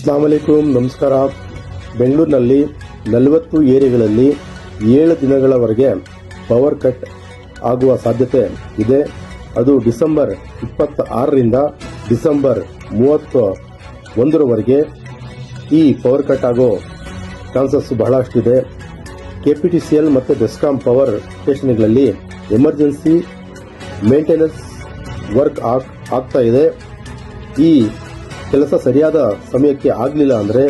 ಅಸ್ಲಾಂ ವಲೈಕುಂ, ನಮಸ್ಕಾರ. ಬೆಂಗಳೂರಿನಲ್ಲಿ 40 ಏರಿಯಾಗಳಲ್ಲಿ 7 ದಿನಗಳವರೆಗೆ ಪವರ್ ಕಟ್ ಆಗುವ ಸಾಧ್ಯತೆ ಇದೆ. ಅದು ಡಿಸೆಂಬರ್ 26ರಿಂದ ಡಿಸೆಂಬರ್ 31ರವರೆಗೆ ಈ ಪವರ್ ಕಟ್ ಆಗೋ ಚಾನ್ಸಸ್ ಬಹಳಷ್ಟಿದೆ. ಕೆಪಿಟಿಸಿಎಲ್ ಮತ್ತು ಬೆಸ್ಕಾಂ ಪವರ್ ಸ್ಟೇಷನ್ಗಳಲ್ಲಿ ಎಮರ್ಜೆನ್ಸಿ ಮೇಂಟೆನೆನ್ಸ್ ವರ್ಕ್ ಆಗ್ತಾ ಇದೆ. ಈ ಕೆಲಸ ಸರಿಯಾದ ಸಮಯಕ್ಕೆ ಆಗಲಿಲ್ಲ ಅಂದರೆ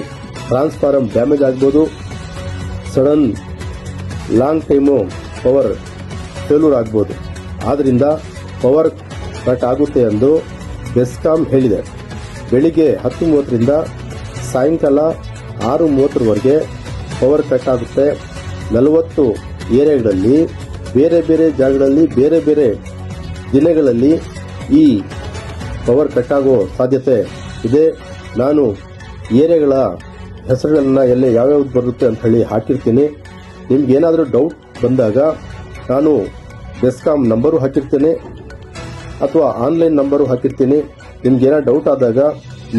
ಟ್ರಾನ್ಸ್ಫಾರ್ಮರ್ ಡ್ಯಾಮೇಜ್ ಆಗ್ಬೋದು, sudden long time power failure ಆಗ್ಬೋದು. ಆದ್ದರಿಂದ ಪವರ್ ಕಟ್ ಆಗುತ್ತೆ ಎಂದು ಬೆಸ್ಕಾಂ ಹೇಳಿದೆ. ಬೆಳಿಗ್ಗೆ 10:30ರಿಂದ ಸಾಯಂಕಾಲ 6:30ರವರೆಗೆ ಪವರ್ ಕಟ್ ಆಗುತ್ತೆ. 40 ಏರಿಯಾಗಳಲ್ಲಿ ಬೇರೆ ಬೇರೆ ಜಾಗಗಳಲ್ಲಿ ಬೇರೆ ಬೇರೆ ದಿನಗಳಲ್ಲಿ ಈ ಪವರ್ ಕಟ್ ಆಗೋ ಸಾಧ್ಯತೆ ಇದೆ. ನಾನು ಏರಿಯಾಗಳ ಹೆಸರುಗಳನ್ನ ಎಲ್ಲ ಯಾವ್ಯಾವ್ದು ಬರುತ್ತೆ ಅಂತ ಹೇಳಿ ಹಾಕಿರ್ತೀನಿ. ನಿಮ್ಗೆ ಏನಾದರೂ ಡೌಟ್ ಬಂದಾಗ ನಾನು ಬೆಸ್ಕಾಂ ನಂಬರು ಹಾಕಿರ್ತೇನೆ ಅಥವಾ ಆನ್ಲೈನ್ ನಂಬರು ಹಾಕಿರ್ತೀನಿ. ನಿಮ್ಗೆ ಏನಾದ್ರು ಡೌಟ್ ಆದಾಗ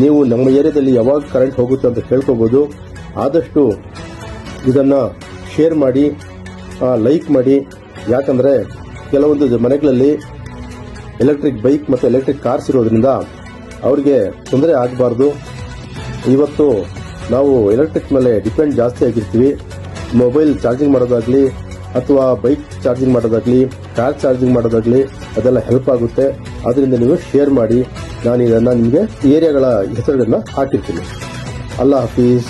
ನೀವು ನಮ್ಮ ಏರಿಯಾದಲ್ಲಿ ಯಾವಾಗ ಕರೆಂಟ್ ಹೋಗುತ್ತೆ ಅಂತ ಕೇಳ್ಕೋಬಹುದು. ಆದಷ್ಟು ಇದನ್ನು ಶೇರ್ ಮಾಡಿ, ಲೈಕ್ ಮಾಡಿ. ಯಾಕಂದರೆ ಕೆಲವೊಂದು ಮನೆಗಳಲ್ಲಿ ಎಲೆಕ್ಟ್ರಿಕ್ ಬೈಕ್ ಮತ್ತು ಎಲೆಕ್ಟ್ರಿಕ್ ಕಾರ್ಸ್ ಇರೋದ್ರಿಂದ ಅವರಿಗೆ ತೊಂದರೆ ಆಗಬಾರ್ದು. ಇವತ್ತು ನಾವು ಎಲೆಕ್ಟ್ರಿಕ್ ಮೇಲೆ ಡಿಪೆಂಡ್ ಜಾಸ್ತಿ ಆಗಿರ್ತೀವಿ. ಮೊಬೈಲ್ ಚಾರ್ಜಿಂಗ್ ಮಾಡೋದಾಗ್ಲಿ ಅಥವಾ ಬೈಕ್ ಚಾರ್ಜಿಂಗ್ ಮಾಡೋದಾಗ್ಲಿ, ಕಾರ್ ಚಾರ್ಜಿಂಗ್ ಮಾಡೋದಾಗ್ಲಿ, ಅದೆಲ್ಲ ಹೆಲ್ಪ್ ಆಗುತ್ತೆ. ಅದರಿಂದ ನೀವು ಶೇರ್ ಮಾಡಿ. ನಾನು ಇದನ್ನು ನಿಮಗೆ ಏರಿಯಾಗಳ ಹೆಸರುಗಳನ್ನ ಹಾಕಿರ್ತೀನಿ. ಅಲ್ಲಾ ಹಾಫೀಸ್.